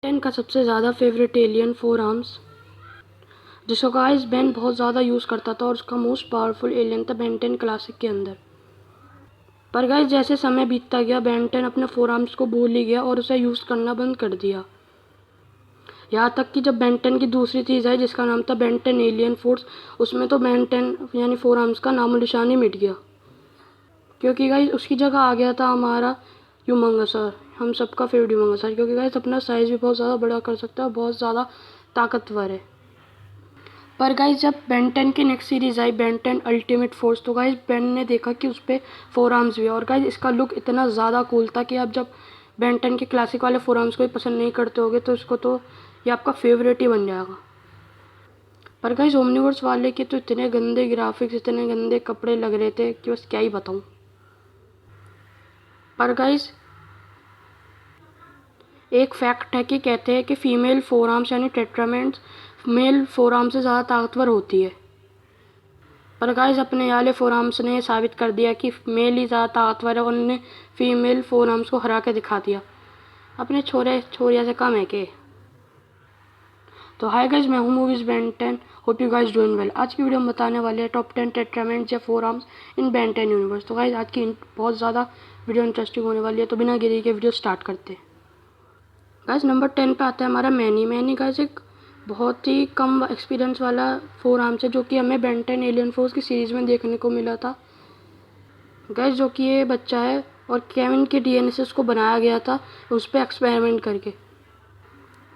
का सबसे ज़्यादा फेवरेट एलियन फोर आर्म्स, जिसको गाइस बेन बहुत ज़्यादा यूज़ करता था और उसका मोस्ट पावरफुल एलियन था बेन 10 क्लासिक के अंदर। पर गाइस जैसे समय बीतता गया बेन 10 अपने फोर आर्म्स को भूल ही गया और उसे यूज़ करना बंद कर दिया। यहाँ तक कि जब बेन 10 की दूसरी चीज़ आई जिसका नाम था बेन 10 एलियन फोर्स, उसमें तो बेन 10 यानी फोर आर्म्स का नामो निशान ही मिट गया, क्योंकि गाइस उसकी जगह आ गया था हमारा ह्यूमंगसौर, हम सबका फेवरेट ह्यूमंगसौर, क्योंकि गाइस अपना साइज़ भी बहुत ज़्यादा बड़ा कर सकता है, बहुत ज़्यादा ताकतवर है। पर गाइस जब बेन 10 की नेक्स्ट सीरीज़ आई बेन 10 अल्टीमेट फोर्स, तो गाइस बेन ने देखा कि उस पर फोर आर्म्स भी है और गाइस इसका लुक इतना ज़्यादा कूल था कि आप जब बेन 10 के क्लासिक वाले फोर आर्म्स को ही पसंद नहीं करते होगे तो इसको तो ये आपका फेवरेट ही बन जाएगा। पर गाइस ओमनीवर्स वाले के तो इतने गंदे ग्राफिक्स, इतने गंदे कपड़े लग रहे थे कि बस क्या ही बताऊँ। पर गाइस एक फैक्ट है कि कहते हैं कि फीमेल फोर आर्म्स यानी टेट्रामेंट्स मेल फोर आर्म से ज़्यादा ताकतवर होती है। पर गाइस अपने वाले फोर आर्म्स ने साबित कर दिया कि मेल ही ज़्यादा ताकतवर है और उन्होंने फीमेल फोर आर्म्स को हरा के दिखा दिया। अपने छोरे छोरिया से कम है के। तो हाय गाइस, मैं हूँ movies Ben 10। Hope you guys doing well. आज की वीडियो में बताने वाले हैं टॉप 10 टेट्रामेंट्स या फोर आर्म्स इन बेन 10 यूनिवर्स। तो गाइस आज की बहुत ज़्यादा वीडियो इंटरेस्टिंग होने वाली है, तो बिना देरी के वीडियो स्टार्ट करते हैं। गाइस नंबर 10 पे आता है हमारा मैनी गाइस एक बहुत ही कम एक्सपीरियंस वाला फोर आर्म्स है जो कि हमें बेन 10 एलियन फोर्स की सीरीज़ में देखने को मिला था। गाइस जो कि ये बच्चा है और केविन के डीएनए से उसको बनाया गया था उस पर एक्सपेरिमेंट करके।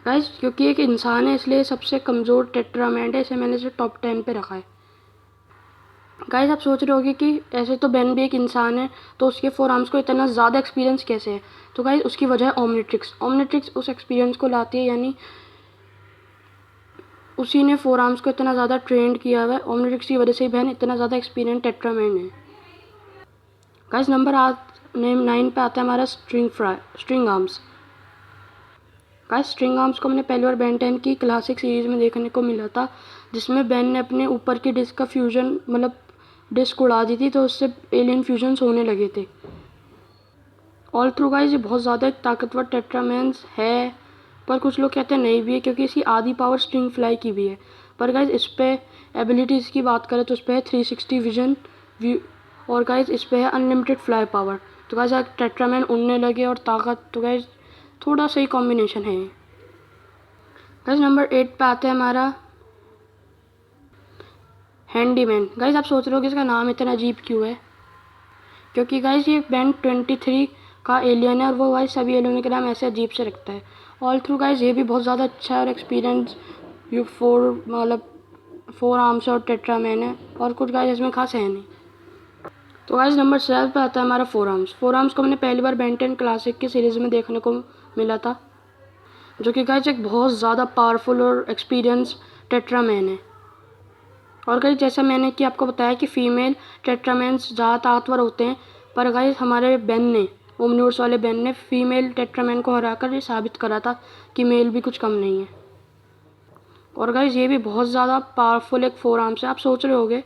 गाइस क्योंकि एक इंसान है इसलिए सबसे कमज़ोर टेट्रामेंट है, इसे मैंने इसे टॉप 10 पे रखा है। गाइस आप सोच रहे होगे कि ऐसे तो बेन भी एक इंसान है तो उसके फोर आर्म्स को इतना ज़्यादा एक्सपीरियंस कैसे है। तो गाइस उसकी वजह है ओमनिट्रिक्स उस एक्सपीरियंस को लाती है, यानी उसी ने फोर आर्म्स को इतना ज़्यादा ट्रेंड किया हुआ है। ओमनिट्रिक्स की वजह से ही बेन इतना ज़्यादा एक्सपीरियंस टेट्रामेंट है। गाइस नंबर 9 पे आता है हमारा string arms. Guys string arms को हमने पहली बार बेन 10 की क्लासिक सीरीज़ में देखने को मिला था, जिसमें बेन ने अपने ऊपर की डिस्क का फ्यूजन मतलब डिस्क उड़ा दी थी तो उससे एलियन फ्यूजन्स होने लगे थे। ऑल थ्रू गाइस ये बहुत ज़्यादा एक ताकतवर टेट्रामेंस है, पर कुछ लोग कहते हैं नहीं भी है क्योंकि इसकी आधी पावर स्ट्रिंग फ्लाई की भी है। पर गाइस इस पे एबिलिटीज़ की बात करें तो इस पे है 360 विजन और गाइस इस पे है अनलिमिटेड फ्लाई पावर। तो गाइस अगर टेट्रामैन उड़ने लगे और ताकत, तो गाइस थोड़ा सही कॉम्बिनेशन है। गाइस नंबर 8 पे आते हैं हमारा हैंडीमैन। गाइस आप सोच रहे हो कि इसका नाम इतना अजीब क्यों है, क्योंकि गाइस ये बेन 23 का एलियन है और वो गाइस सभी एलियन के नाम ऐसे अजीब से रखता है। ऑल थ्रू गाइस ये भी बहुत ज़्यादा अच्छा है और एक्सपीरियंस यू फोर आर्म्स और टेट्रामैन है और कुछ गाइस इसमें खास है नहीं। तो गाइस नंबर 7 पे आता है हमारा फोर आर्म्स को हमने पहली बार बेन 10 क्लासिक की सीरीज़ में देखने को मिला था, जो कि गाइस एक बहुत ज़्यादा पावरफुल और एक्सपीरियंस टेट्रामैन है। और गाइस जैसा मैंने कि आपको बताया कि फीमेल टेट्रामैन्स ज़्यादा ताकतवर होते हैं, पर गाइस हमारे बेन ने ओमनिवर्स वाले बेन ने फीमेल टेट्रामैन को हराकर ये साबित करा था कि मेल भी कुछ कम नहीं है। और गाइस ये भी बहुत ज़्यादा पावरफुल एक फोर आर्म्स है। आप सोच रहे होगे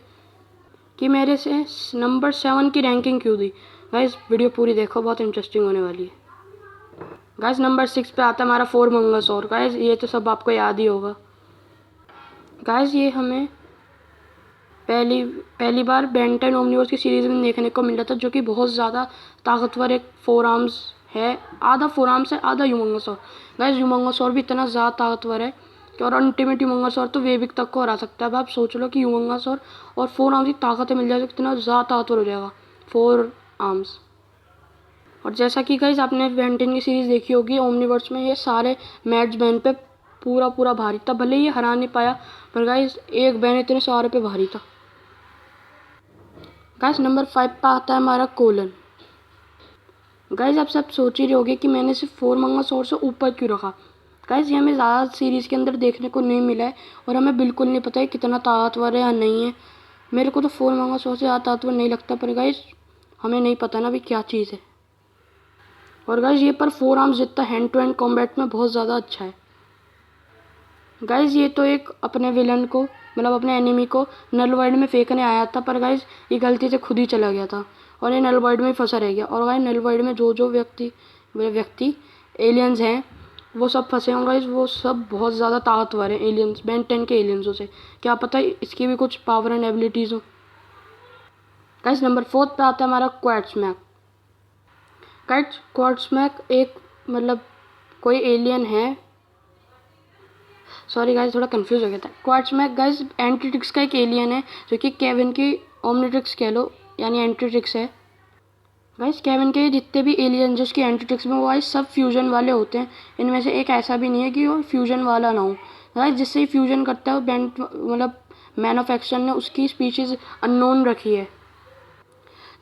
कि मेरे से नंबर 7 की रैंकिंग क्यों दी। गाइस वीडियो पूरी देखो, बहुत इंटरेस्टिंग होने वाली है। गाइस नंबर 6 पे आता है हमारा फोर मंगसौर। गाइस ये तो सब आपको याद ही होगा। गाइस ये हमें पहली बार बेन 10 ओमनिवर्स की सीरीज़ में देखने को मिला था, जो कि बहुत ज़्यादा ताकतवर एक फोर आर्म्स है। आधा फोर आर्म्स है, आधा ह्यूमंगसौर। गाइस ह्यूमंगसौर भी इतना ज़्यादा ताकतवर है कि और अल्टीमेट ह्यूमंगसौर तो वेविक तक को हरा सकता है। अब आप सोच लो कि ह्यूमंगसौर और फोर आर्म्स की ताकत मिल जाए तो कितना ज़्यादा ताकतवर हो जाएगा फोर आर्म्स। और जैसा कि गाइस आपने बेन 10 की सीरीज़ देखी होगी, ओमनिवर्स में ये सारे मैच बेन पे पूरा भारी था, भले ही हरा नहीं पाया, पर गाइस एक बेन इतने सारे पे भारी था। गाइस नंबर 5 पे आता है हमारा कोलन। गाइस आप सब सोच ही रहे होगे कि मैंने सिर्फ फोर मंगसौर से ऊपर क्यों रखा। गाइस ये हमें ज़्यादा सीरीज़ के अंदर देखने को नहीं मिला है और हमें बिल्कुल नहीं पता है कितना ताकतवर है या नहीं है। मेरे को तो फोर मंगसौर से ज़्यादा ताकतवर नहीं लगता, पर गाइस हमें नहीं पता ना भी क्या चीज़ है। और गाइस ये पर फोर आर्म्स जितना हैंड टू हैंड कॉम्बैट में बहुत ज़्यादा अच्छा है। गाइस ये तो एक अपने विलन को मतलब अपने एनिमी को नल वर्ल्ड में फेंकने आया था, पर गाइस ये गलती से खुद ही चला गया था और ये नल वर्ल्ड में फंसा रह गया। और गाइस नल वर्ल्ड में जो व्यक्ति एलियंस हैं वो सब फंसे होंगे गाइस, वो सब बहुत ज़्यादा ताकतवर हैं एलियंस, बेन 10 के एलियंसों से। क्या पता इसकी भी कुछ पावर एंड एबिलिटीज़ हो। गाइस नंबर 4 पे आता है हमारा क्वाड्समैक। गाइस क्वाड्समैक एक मतलब कोई एलियन है, सॉरी गाइस थोड़ा कंफ्यूज हो गया था। क्वाड्समैक गाइस एंटीट्रिक्स का एक एलियन है, जो कि केविन की ओमनिट्रिक्स कह लो, यानी एंटीट्रिक्स है। गाइस केविन के जितने भी एलियन जो उसकी एंटीट्रिक्स में, वो गाइस सब फ्यूजन वाले होते हैं। इनमें से एक ऐसा भी नहीं है कि वो फ्यूजन वाला ना हो। गाइस जिससे ही फ्यूजन करता है वो बेंट मतलब मैन ऑफ एक्शन ने उसकी स्पीशीज अननोन रखी है।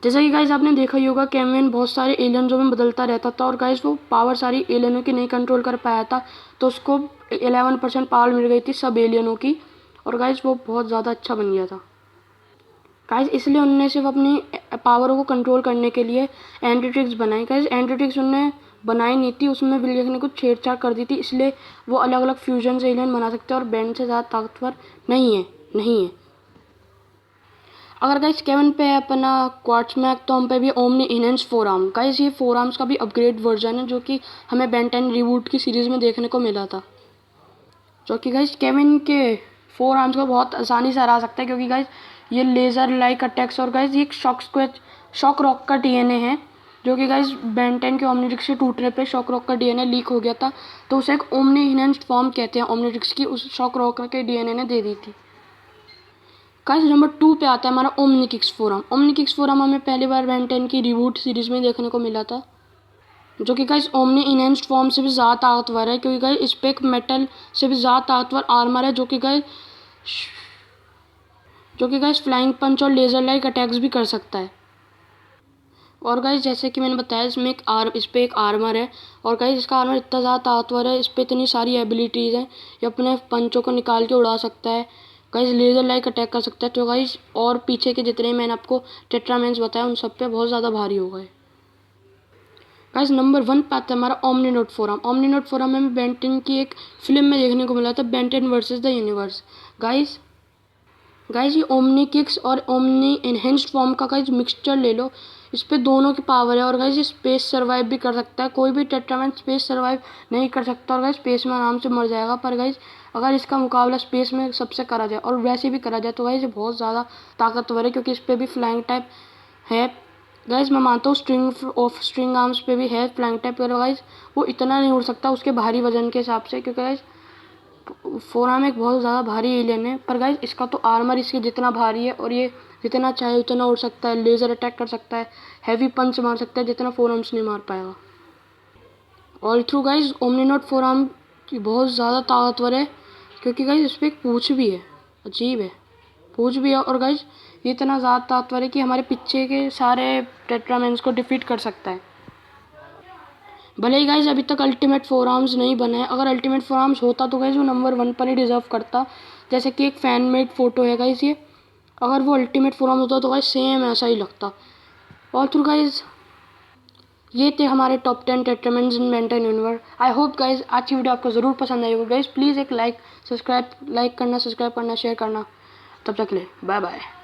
जैसा कि गाइस आपने देखा ही होगा, केविन बहुत सारे एलियनों में बदलता रहता था, और गाइस वो पावर सारी एलियनों की नहीं कंट्रोल कर पाया था, तो उसको 11% पावर मिल गई थी सब एलियनों की, और गाइस वो बहुत ज़्यादा अच्छा बन गया था। गाइस इसलिए उनने सिर्फ अपनी पावरों को कंट्रोल करने के लिए एंटीट्रिक्स बनाई। गाइस एंटीट्रिक्स उनने बनाई नहीं थी, उसमें विलियम ने कुछ छेड़छाड़ कर दी थी, इसलिए वो अलग अलग फ्यूजन से एलियन बना सकते हैं, और बैंड से ज़्यादा ताकतवर नहीं है। अगर गाइस केविन पे है अपना क्वाड्समैक, तो हम पे भी omni enhance four arm. Guys ये फोर आर्म्स का भी अपग्रेड वर्जन है, जो कि हमें बेन 10 रिबूट की सीरीज़ में देखने को मिला था। जो कि गाइस केविन के फोर आर्म्स को बहुत आसानी से हरा सकता है, क्योंकि गाइस ये लेज़र लाइक अटैक्स, और गाइस ये शॉक रॉक का डीएनए है, जो कि गाइस बेन 10 के ओमनिट्रिक्स से टूटने पे शॉक रॉक का डीएनए लीक हो गया था, तो उसे एक ओमनी इनहेंस्ड फॉर्म कहते हैं ओमनिट्रिक्स की, उस शॉक रॉक के डीएनए ने दे दी थी। गाइस नंबर 2 पे आता है हमारा ओमनिकिक्स फोरम। ओमनिकिक्स फोरम हमें पहली बार बेन 10 की रिबूट सीरीज में देखने को मिला था, जो कि गाइस ओमनी इनहेंस्ड फॉर्म से भी ज़्यादा ताकतवर है, क्योंकि गाइस इस पे एक मेटल से भी ज़्यादा ताकतवर आर्मर है, जो कि गाइस फ्लाइंग पंच और लेज़र लाइक अटैक्स भी कर सकता है। और गाइस जैसे कि मैंने बताया, इस पे एक आर्मर है, और गाइस इसका आर्मर इतना ज़्यादा ताकतवर है, इस पे इतनी सारी एबिलिटीज़ हैं, ये अपने पंचों को निकाल के उड़ा सकता है, गाइस लेज़र लाइक अटैक कर सकता है, तो गाइस और पीछे के जितने मैंने आपको टेट्रामेंस बताया उन सब पे बहुत ज़्यादा भारी हो गए। गाइस नंबर 1 पे आता है हमारा ओमनीनोट फोरम। ओमनीनोट फोरम हमें बेन 10 की एक फिल्म में देखने को मिला था, Ben 10 versus the universe. Guys ये ओमनी किक्स और ओमनी एनहेंस्ड फॉर्म का गाइस मिक्सचर ले लो, इस पे दोनों की पावर है, और गाइस ये स्पेस सर्वाइव भी कर सकता है। कोई भी टेट्रामेंट स्पेस सर्वाइव नहीं कर सकता, और गाइस स्पेस में आराम से मर जाएगा, पर गाइस अगर इसका मुकाबला स्पेस में सबसे करा जाए, और वैसे भी करा जाए, तो गाइस ये बहुत ज़्यादा ताकतवर है, क्योंकि इस पर भी फ्लाइंग टाइप है। गाइस मैं मानता हूँ स्ट्रिंग आर्म्स पे भी है फ्लाइंग टाइप, पर गाइस वो इतना नहीं उड़ सकता उसके भारी वजन के हिसाब से, क्योंकि गाइस फोराम एक बहुत ज़्यादा भारी एलियन है। पर गाइस इसका तो आर्मर इसके जितना भारी है, और ये जितना चाहे उतना उड़ सकता है, लेज़र अटैक कर सकता है, हैवी पंच मार सकता है, जितना फोराम्स नहीं मार पाएगा। ऑल थ्रू गाइस ओमनीनोट फोराम बहुत ज़्यादा ताकतवर है, क्योंकि गाइस इस पर एक पूँछ भी है, अजीब है, पूँछ भी है, और गाइस ये इतना ज़्यादा ताकतवर है कि हमारे पीछे के सारे टेट्रामेंस को डिफीट कर सकता है। भले ही गाइज अभी तक अल्टीमेट फोर आर्म्स नहीं बना है, अगर अल्टीमेट फोर आर्म्स होता तो गाइज वो नंबर 1 पर ही डिजर्व करता। जैसे कि एक फैन मेड फोटो है गाइज ये, अगर वो अल्टीमेट फोर आर्म्स होता तो गाइज सेम ऐसा ही लगता। और थ्रू गाइज ये थे हमारे टॉप 10 टेट्रामेंट्स in Ben 10 universe. I hope guys आज की वीडियो आपको ज़रूर पसंद आई होगी। गाइज प्लीज़ एक लाइक करना, सब्सक्राइब करना, शेयर करना। तब तक ले बाय बाय।